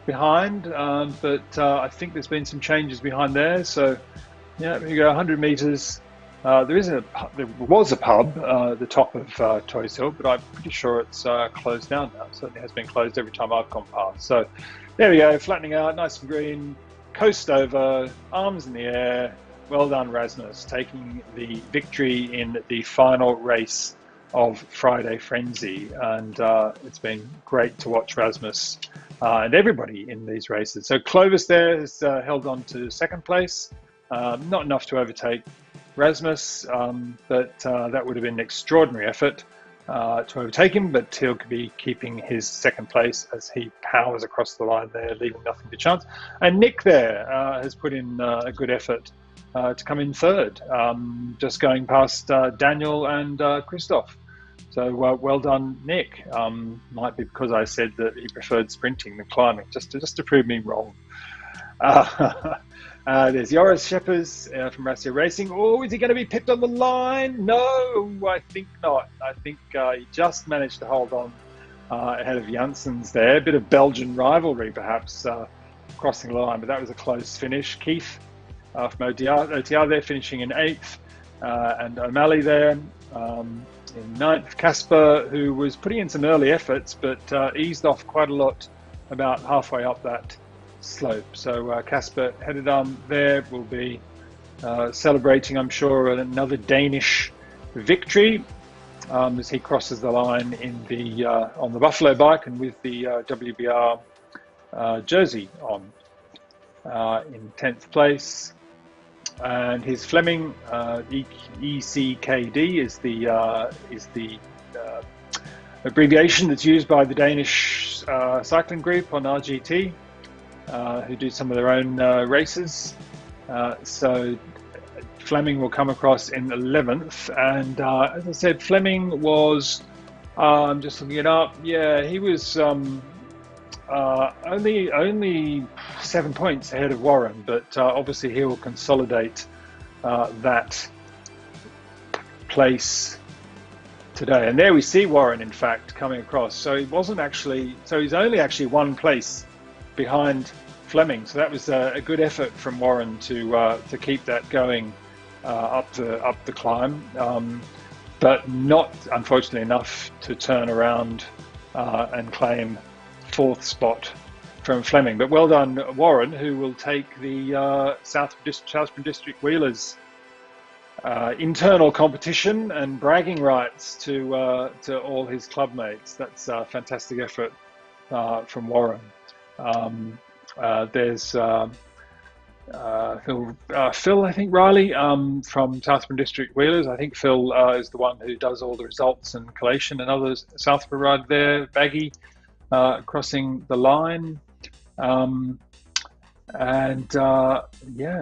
behind, but I think there's been some changes behind there. So yeah, here you go, 100 meters. There was a pub at the top of Toys Hill, but I'm pretty sure it's closed down now. It certainly has been closed every time I've gone past. So there we go, flattening out, nice and green, coast over, arms in the air. well done, Rasmus, taking the victory in the final race of Friday Frenzy. And it's been great to watch Rasmus and everybody in these races. So Clovis there has held on to second place. Not enough to overtake Rasmus, but that would have been an extraordinary effort to overtake him, but he'll be keeping his second place as he powers across the line there, leaving nothing to chance. And Nick there has put in a good effort to come in third, just going past Daniel and Christoph. So well done, Nick. Might be because I said that he preferred sprinting than climbing, just to prove me wrong. There's Joris Scheppers from Rasio Racing. Oh, is he going to be pipped on the line? No, I think not. I think he just managed to hold on ahead of Janssens there. A bit of Belgian rivalry, perhaps, crossing the line, but that was a close finish. Keith from OTR there, finishing in 8th, and O'Malley there in 9th. Casper, who was putting in some early efforts, but eased off quite a lot about halfway up that slope. So Casper headed on there, will be celebrating, I'm sure, another Danish victory as he crosses the line in the on the Buffalo bike and with the WBR jersey on in 10th place. And his Fleming ECKD is the abbreviation that's used by the Danish cycling group on RGT, who do some of their own races. So Fleming will come across in 11th, and as I said, Fleming was, I'm just looking it up, yeah, he was only 7 points ahead of Warren, but obviously he will consolidate that place today. And there we see Warren, in fact, coming across. So he wasn't actually, so he's only actually 1 place behind Fleming. So that was a good effort from Warren to keep that going up the climb, but not unfortunately enough to turn around and claim 4th spot from Fleming. But well done, Warren, who will take the Southern District Wheelers internal competition and bragging rights to all his club mates. That's a fantastic effort from Warren. There's Phil, I think, Riley, from Southern District Wheelers. I think Phil is the one who does all the results and collation and others. Southwood ride there, Baggy crossing the line. Yeah,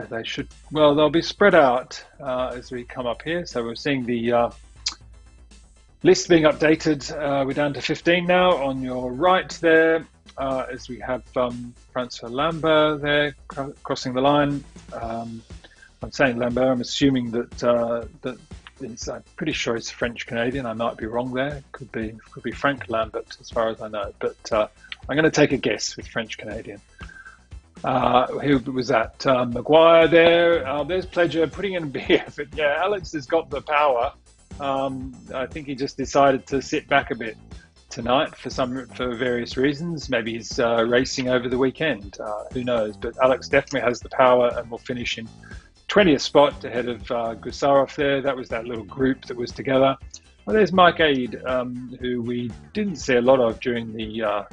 they should, well, they'll be spread out as we come up here. So we're seeing the list being updated. We're down to 15 now on your right there, as we have Francois Lambert there crossing the line. I'm saying Lambert, I'm assuming that I'm pretty sure he's French Canadian. I might be wrong there. Could be Frank Lambert, as far as I know. But I'm going to take a guess with French Canadian. Who was that? Maguire there. There's Pledger putting in a big effort. Yeah, Alex has got the power. I think he just decided to sit back a bit tonight for various reasons. Maybe he's racing over the weekend. Who knows? But Alex definitely has the power and will finish in 20th spot ahead of Gusarov there. That was that little group that was together. Well, there's Mike Aid, who we didn't see a lot of during the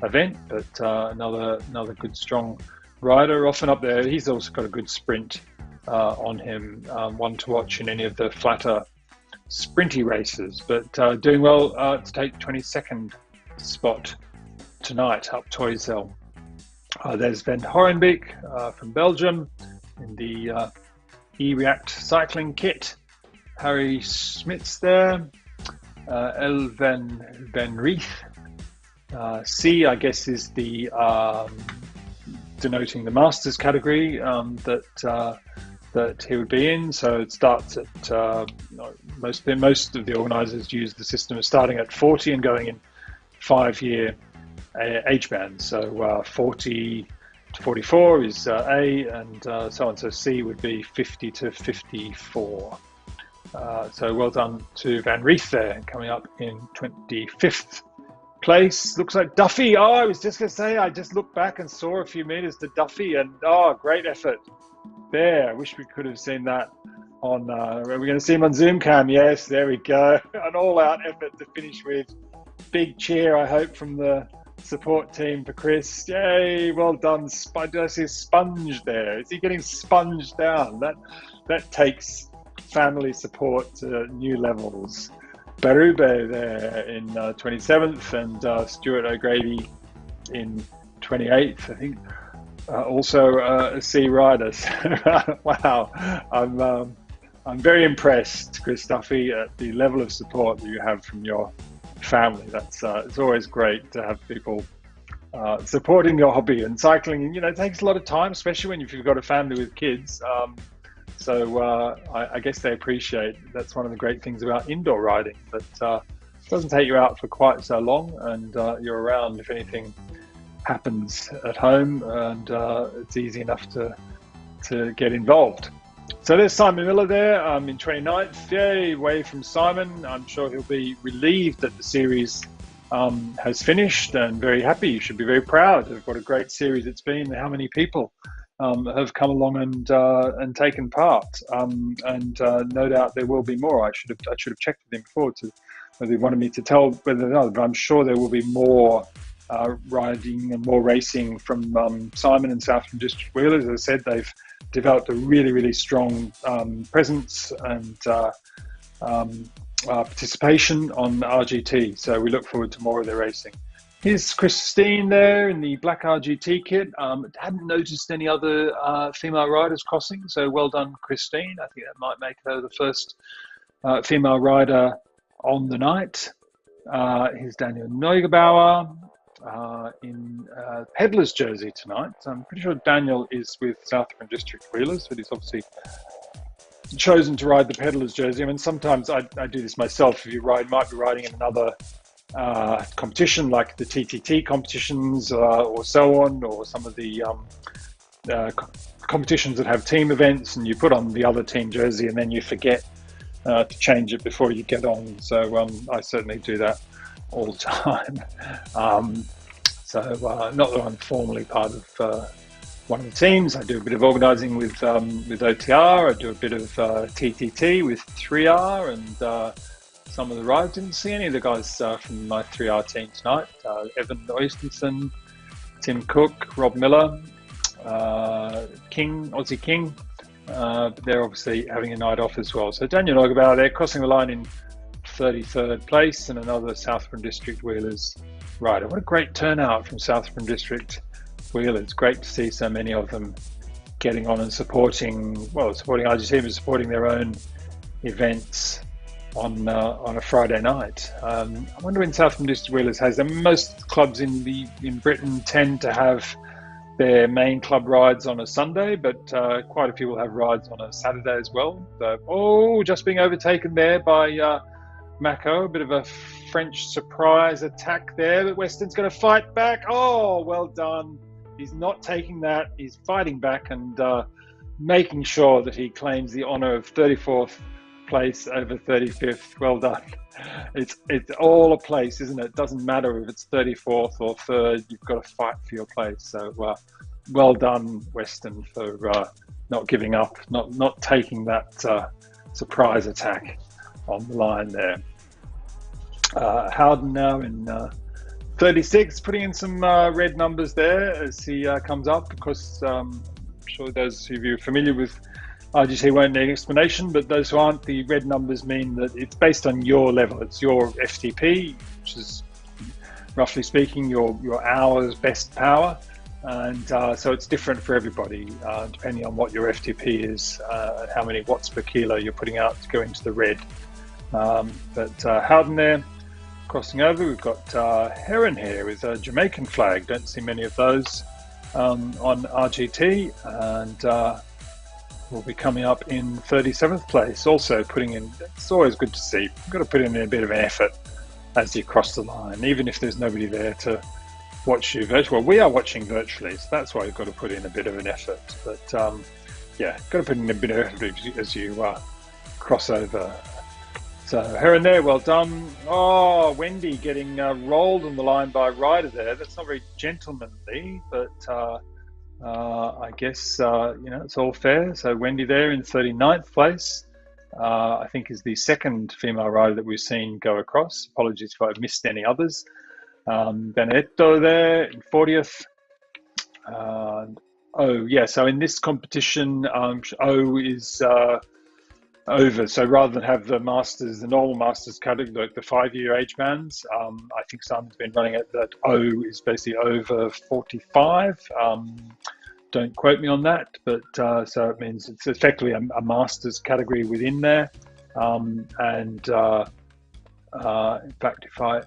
event, but another good strong rider, often up there. He's also got a good sprint on him, one to watch in any of the flatter sprinty races, but doing well to take 22nd spot tonight up Toizel. There's Ben Horenbeek from Belgium in the E-React cycling kit. Harry Smits there. El Van Rieth. C, I guess, is the denoting the Masters category that he would be in. So it starts at most of the organisers use the system of starting at 40 and going in 5-year age bands. So 40 to 44 is A, and so on. So C would be 50 to 54. So well done to Van Rieth there, coming up in 25th place. Looks like Duffy. I was just going to say, I just looked back and saw a few meters to Duffy, and great effort there. I wish we could have seen that on, are we going to see him on Zoom cam? Yes, there we go. An all-out effort to finish with. Big cheer, I hope, from the support team for Chris. Yay, well done. Did I see a sponge there? Is he getting sponged down? That takes family support to new levels. Barube there in 27th, and Stuart O'Grady in 28th, I think. Also a C rider. Wow, I'm very impressed, Chris Duffy, at the level of support that you have from your family. That's it's always great to have people supporting your hobby. And cycling, you know, it takes a lot of time, especially when you've got a family with kids. So I guess they appreciate that's one of the great things about indoor riding, that it doesn't take you out for quite so long, and you're around if anything happens at home, and it's easy enough to get involved. So there's Simon Miller there in 29th. Yay, away from Simon. I'm sure he'll be relieved that the series has finished, and very happy. You should be very proud of what a great series it's been, how many people have come along and taken part, and no doubt there will be more. I should have checked with him before to whether he wanted me to tell whether or not, but I'm sure there will be more riding and more racing from Simon and Southern District Wheelers. As I said, they've developed a really, really strong presence and participation on RGT. So we look forward to more of their racing. Here's Christine there in the black RGT kit. Hadn't noticed any other female riders crossing, so well done, Christine. I think that might make her the first female rider on the night. Here's Daniel Neugebauer in Peddler's jersey tonight. So I'm pretty sure Daniel is with Southern District Wheelers, but he's obviously chosen to ride the Peddler's jersey. I mean, sometimes I do this myself. If you might be riding in another competition like the TTT competitions or so on, or some of the competitions that have team events, and you put on the other team jersey and then you forget to change it before you get on. So I certainly do that all the time. Not that I'm formally part of one of the teams. I do a bit of organising with OTR. I do a bit of TTT with 3R, and some of the rides. Didn't see any of the guys from my 3R team tonight. Evan Oysterson, Tim Cook, Rob Miller, Aussie King. But they're obviously having a night off as well. So Daniel Neugebauer there, crossing the line in 33rd place, and another Southern District Wheelers rider. What a great turnout from Southern District Wheelers. Great to see so many of them getting on and supporting RGT, but supporting their own events on a Friday night. I wonder when Southern District Wheelers has them. Most clubs in Britain tend to have their main club rides on a Sunday, but quite a few will have rides on a Saturday as well. So, just being overtaken there by Mako, a bit of a French surprise attack there, but Weston's going to fight back. Oh, well done. He's not taking that. He's fighting back and making sure that he claims the honour of 34th place over 35th. Well done. It's all a place, isn't it? It doesn't matter if it's 34th or 3rd. You've got to fight for your place. So well done, Weston, for not giving up, not taking that surprise attack on the line there. Howden now in 36, putting in some red numbers there as he comes up. Of course, I'm sure those of you familiar with RGT won't need explanation, but those who aren't, the red numbers mean that it's based on your level. It's your FTP, which is roughly speaking your hour's best power, and so it's different for everybody depending on what your FTP is and how many watts per kilo you're putting out to go into the red. But Howden there crossing over. We've got Heron here with a Jamaican flag. Don't see many of those on RGT, and will be coming up in 37th place, also putting in, it's always good to see, you've got to put in a bit of an effort as you cross the line, even if there's nobody there to watch you virtually. Well, we are watching virtually, so that's why you've got to put in a bit of an effort. But got to put in a bit of effort as you cross over. So Heron there, well done. Oh, Wendy getting rolled on the line by Ryder there. That's not very gentlemanly, but I guess, it's all fair. So Wendy there in 39th place, I think is the second female rider that we've seen go across. Apologies if I've missed any others. Benedetto there in 40th. So in this competition, O is over. So rather than have the normal masters category, like the 5-year age bands, I think Simon's been running it that O is basically over 45. Don't quote me on that, but so it means it's effectively a masters category within there. In fact, if I'm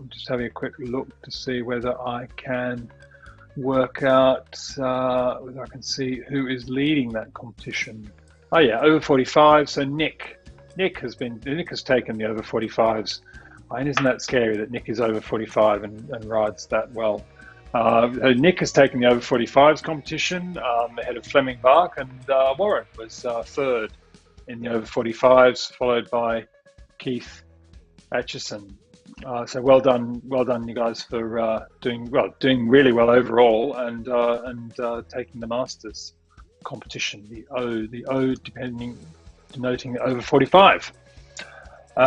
just having a quick look to see whether I can work out whether I can see who is leading that competition. Oh yeah, over 45. So Nick has taken the over 45s. And isn't that scary that Nick is over 45 and rides that well? Nick has taken the over 45s competition ahead of Fleming Bark, and Warren was third in the over 45s, followed by Keith Atchison. So well done, you guys, for doing really well overall, and taking the Masters competition. The O denoting the over 45. Did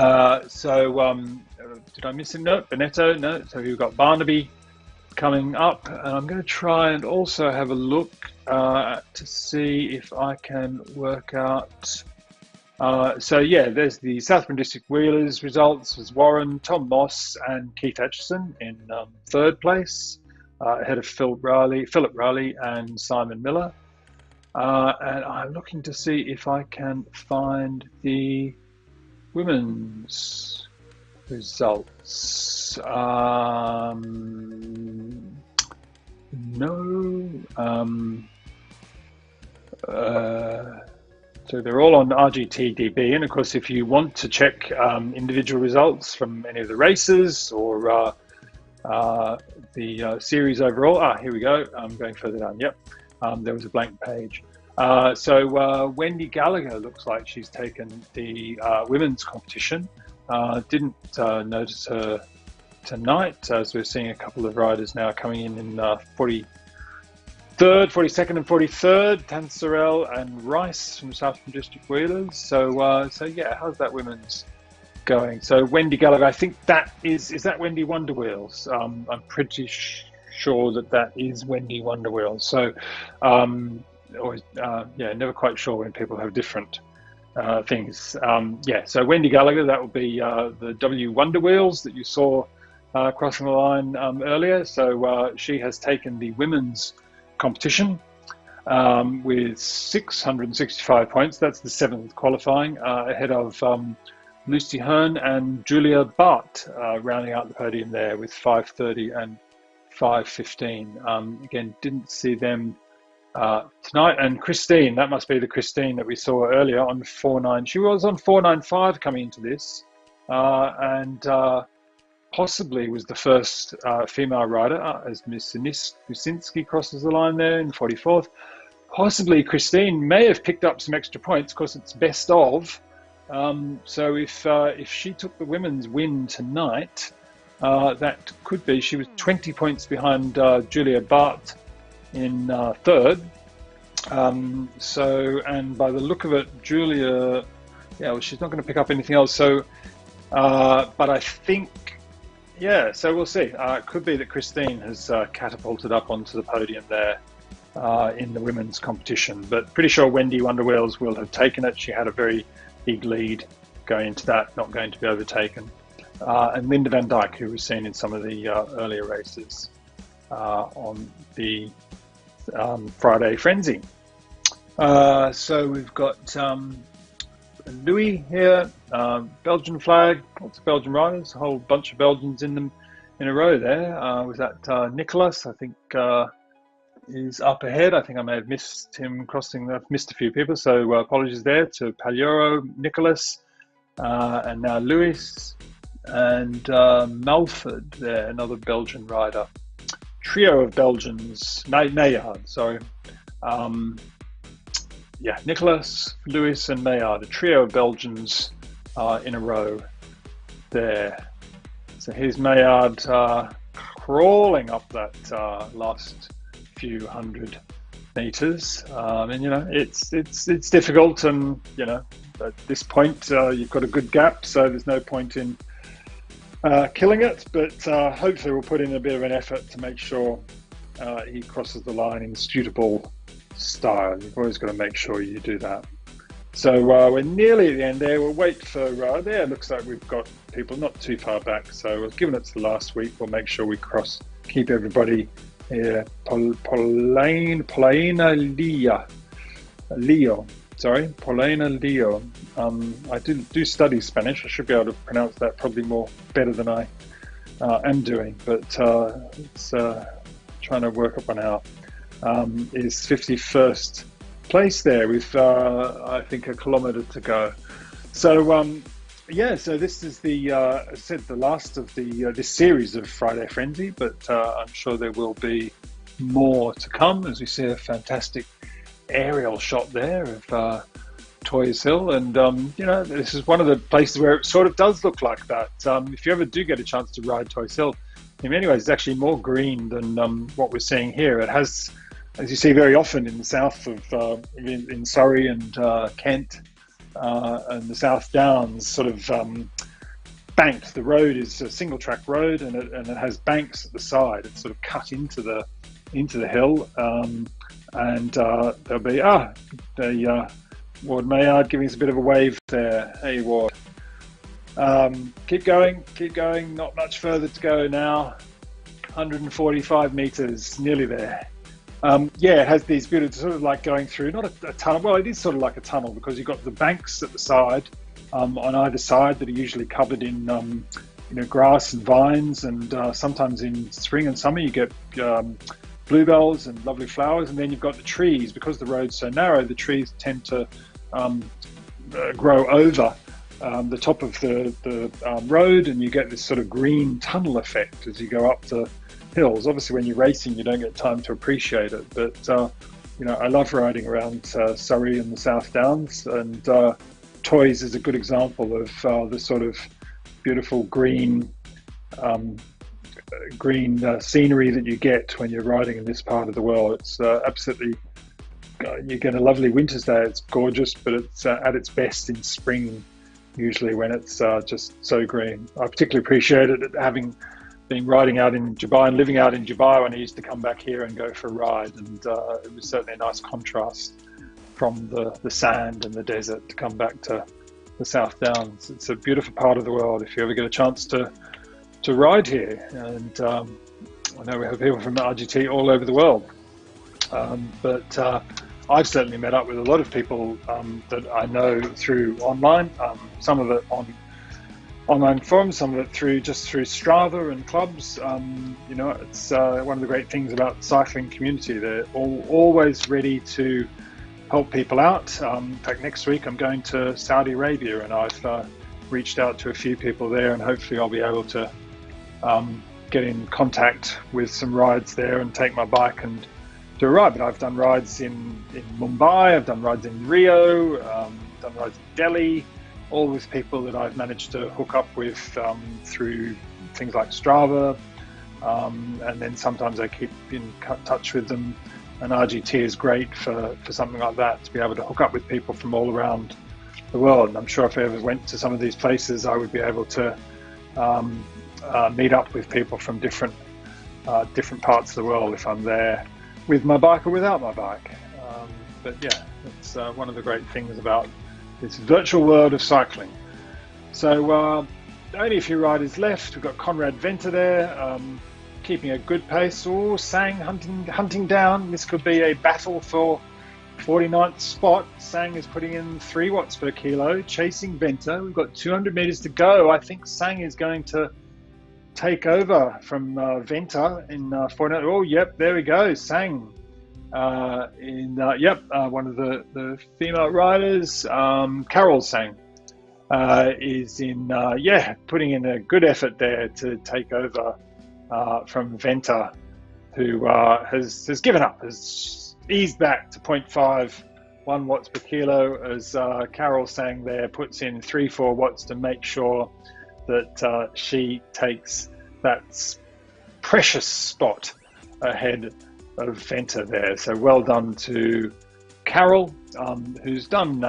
I miss a note? Benetto, no. So we've got Barnaby coming up, and I'm going to try and also have a look to see if I can work out. There's the Southern District Wheelers results. Was Warren, Tom Moss, and Keith Atchison in third place, ahead of Philip Riley, and Simon Miller. And I'm looking to see if I can find the women's results. So they're all on RGTDB, and of course, if you want to check individual results from any of the races or the series overall, here we go. I'm going further down. Yep, there was a blank page. Wendy Gallagher looks like she's taken the women's competition. Didn't notice her tonight, as we're seeing a couple of riders now coming in 43rd, 42nd, and 43rd. Tanserel and Rice from Southern District Wheelers. How's that women's going? So Wendy Gallagher, I think that is that Wendy Wonderwheels? I'm pretty sure that is Wendy Wonderwheels. So never quite sure when people have different things. So Wendy Gallagher, that will be the W Wonderwheels that you saw crossing the line earlier. So she has taken the women's competition with 665 points. That's the 7th qualifying, ahead of Lucy Hearn and Julia Bart, rounding out the podium there with 5:30 and 5:15. Again, didn't see them tonight. And Christine, that must be the Christine that we saw earlier on 4.9. She was on 4.95 coming into this, and possibly was the first female rider, as Miss Kusinski crosses the line there in 44th. Possibly Christine may have picked up some extra points because it's best of. So if she took the women's win tonight, that could be. She was 20 points behind Julia Bart in third. And by the look of it, Julia, she's not going to pick up anything else. So, but I think. Yeah, so we'll see. It could be that Christine has catapulted up onto the podium there in the women's competition, but pretty sure Wendy Wonderwheels will have taken it. She had a very big lead going into that, not going to be overtaken. And Linda Van Dyke, who was seen in some of the earlier races on the Friday Frenzy. So we've got Louis here, Belgian flag, lots of Belgian riders, a whole bunch of Belgians in them in a row there. Was that Nicholas? I think is up ahead. I think I may have missed him crossing. I've missed a few people, so apologies there to Paglioro, Nicholas, and now Louis and Melford there, another Belgian rider. Trio of Belgians, Maillard, sorry. Nicholas, Lewis, and Maillard, a trio of Belgians in a row there. So here's Maillard crawling up that last few hundred meters, and it's difficult, and at this point you've got a good gap, so there's no point in killing it, but hopefully we'll put in a bit of an effort to make sure he crosses the line in suitable style. You've always got to make sure you do that. So we're nearly at the end there. We'll wait for there. It looks like we've got people not too far back, so given it's the last week, we'll make sure we keep everybody here. Polina Leo. I do study Spanish. I should be able to pronounce that probably better than I am doing, but it's trying to work up on how is 51st place there with I think a kilometre to go. So so this is the last of this series of Friday Frenzy, but I'm sure there will be more to come, as we see a fantastic aerial shot there of Toys Hill, and this is one of the places where it sort of does look like that. If you ever do get a chance to ride Toys Hill, in many ways it's actually more green than what we're seeing here. It has, as you see very often in the south of in Surrey and Kent and the South Downs, sort of banked. The road is a single track road, and it has banks at the side. It's sort of cut into the hill, and there'll be Ward Maillard giving us a bit of a wave there. Hey Ward, keep going. Not much further to go now. 145 meters, nearly there. It has these beautiful, sort of like going through, not a tunnel. Well, it is sort of like a tunnel because you've got the banks at the side, on either side, that are usually covered in, grass and vines, and sometimes in spring and summer you get bluebells and lovely flowers, and then you've got the trees. Because the road's so narrow, the trees tend to grow over the top of the road, and you get this sort of green tunnel effect as you go up the hills. Obviously, when you're racing, you don't get time to appreciate it, but I love riding around Surrey and the South Downs, and Toys is a good example of the sort of beautiful green scenery that you get when you're riding in this part of the world. It's absolutely, you get a lovely winter's day. It's gorgeous, but it's at its best in spring, usually, when it's just so green. I particularly appreciate it, having been riding out in Dubai and living out in Dubai when I used to come back here and go for a ride, and it was certainly a nice contrast from the sand and the desert to come back to the South Downs. It's a beautiful part of the world if you ever get a chance to ride here, and I know we have people from RGT all over the world, but I've certainly met up with a lot of people that I know through online, some of it on online forums, some of it through Strava and clubs. It's one of the great things about the cycling community. They're always ready to help people out. In fact, next week I'm going to Saudi Arabia, and I've reached out to a few people there, and hopefully I'll be able to get in contact with some rides there and take my bike and do a ride. But I've done rides in Mumbai, I've done rides in Rio, done rides in Delhi, all with people that I've managed to hook up with through things like Strava, and then sometimes I keep in touch with them, and RGT is great for something like that, to be able to hook up with people from all around the world. And I'm sure if I ever went to some of these places, I would be able to meet up with people from different parts of the world if I'm there with my bike or without my bike. But yeah, it's one of the great things about this virtual world of cycling. So only a few riders left. We've got Conrad Venter there, keeping a good pace. Oh, Sang hunting down. This could be a battle for 49th spot. Sang is putting in 3 watts per kilo, chasing Venter. We've got 200 meters to go. I think Sang is going to take over from Venter in 49. Oh, yep, there we go. Sang one of the female riders, Carol Sang, is in putting in a good effort there to take over from Venter, who has given up, has eased back to 0.51 watts per kilo, as Carol Sang there puts in 3-4 watts to make sure that she takes that precious spot ahead of Venter there. So well done to Carol, who's done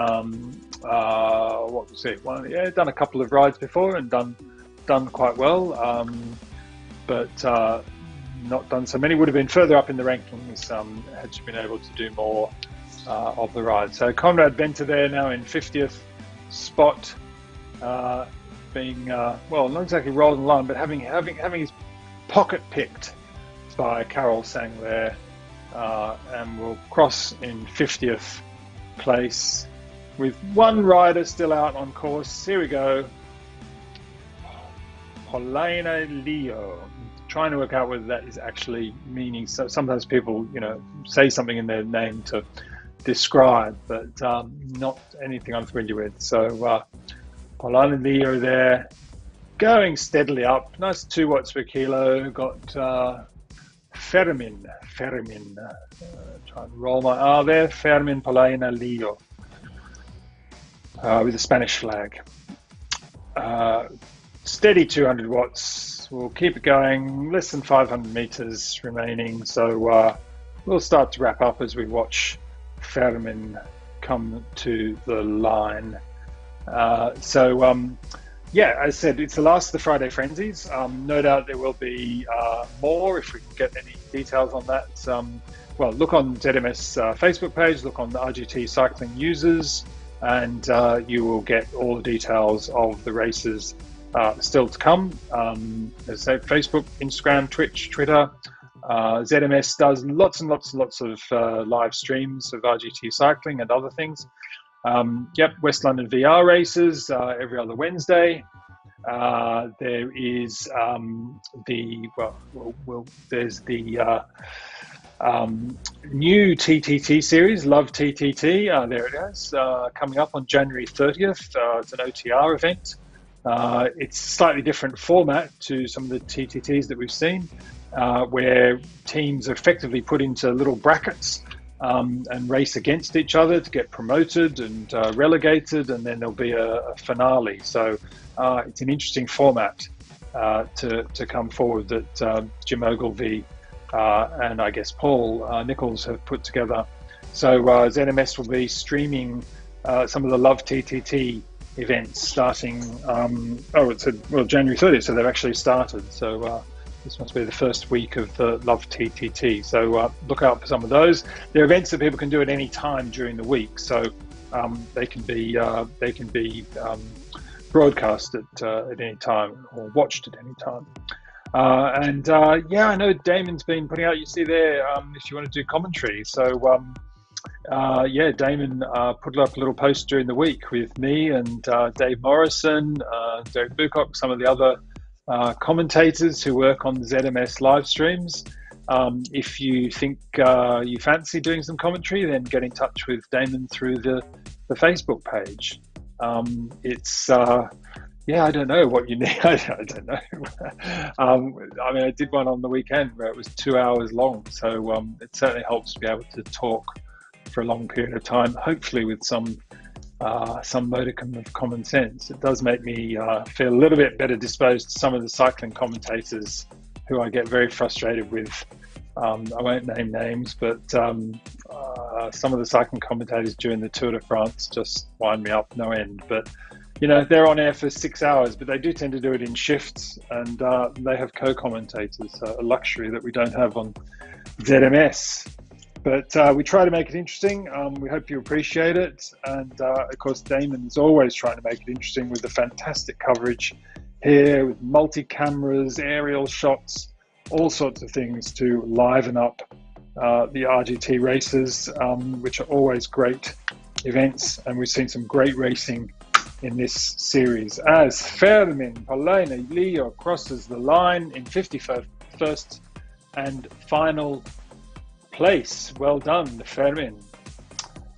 what was it? Well, yeah, done a couple of rides before and done quite well, but not done so many. Would have been further up in the rankings had she been able to do more of the ride. So Conrad Venter there now in 50th spot, being well, not exactly rolling the line, but having his pocket picked by Carol Sang there, and will cross in 50th place with one rider still out on course. Here we go. Polina Leo. Trying to work out whether that is actually meaning. So sometimes people, say something in their name to describe, but not anything I'm familiar with. So Polina Leo there, going steadily up. Nice 2 watts per kilo. Got Fermin. Try and roll my R there. Fermin Polina Leo with the Spanish flag. Steady 200 watts. We'll keep it going. Less than 500 meters remaining. So we'll start to wrap up as we watch Fermin come to the line. Yeah, as I said, it's the last of the Friday Frenzies. No doubt there will be more if we can get any details on that. Well, look on ZMS Facebook page, look on the RGT Cycling users, and you will get all the details of the races still to come. As I say, Facebook, Instagram, Twitch, Twitter. ZMS does lots and lots and lots of live streams of RGT cycling and other things. West London VR races every other Wednesday. There is there's the new TTT series, Love TTT. There it is, coming up on January 30th. It's an OTR event. It's a slightly different format to some of the TTTs that we've seen, where teams are effectively put into little brackets and race against each other to get promoted and relegated, and then there'll be a finale. So it's an interesting format to come forward that Jim Ogilvie and I guess Paul Nichols have put together. So ZMS will be streaming some of the Love TTT events starting, January 30th, so they've actually started. So this must be the first week of the Love TTT. So look out for some of those. They're events that people can do at any time during the week, so they can be broadcast at any time or watched at any time. I know Damon's been putting out. You see there, if you want to do commentary. So Damon put up a little post during the week with me and Dave Morrison, Derek Bucock, some of the other commentators who work on the ZMS live streams. If you think you fancy doing some commentary, then get in touch with Damon through the Facebook page. I don't know what you need. I don't know. I did one on the weekend where it was 2 hours long, so it certainly helps to be able to talk for a long period of time, hopefully with some modicum of common sense. It does make me feel a little bit better disposed to some of the cycling commentators who I get very frustrated with. I won't name names, but some of the cycling commentators during the Tour de France just wind me up no end. But they're on air for 6 hours, but they do tend to do it in shifts, and they have co-commentators, a luxury that we don't have on ZMS. But we try to make it interesting. We hope you appreciate it. And of course, Damon's always trying to make it interesting with the fantastic coverage here with multi-cameras, aerial shots, all sorts of things to liven up the RGT races, which are always great events. And we've seen some great racing in this series as Fermin Polina Leo crosses the line in 51st and final place. Well done, Fermin.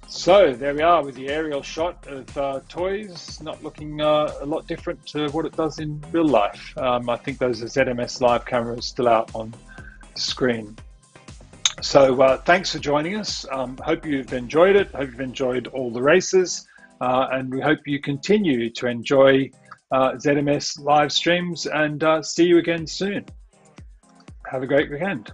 So there we are with the aerial shot of toys, not looking a lot different to what it does in real life. I think those are ZMS live cameras still out on screen. So thanks for joining us. Hope you've enjoyed it. Hope you've enjoyed all the races. And we hope you continue to enjoy ZMS live streams, and see you again soon. Have a great weekend.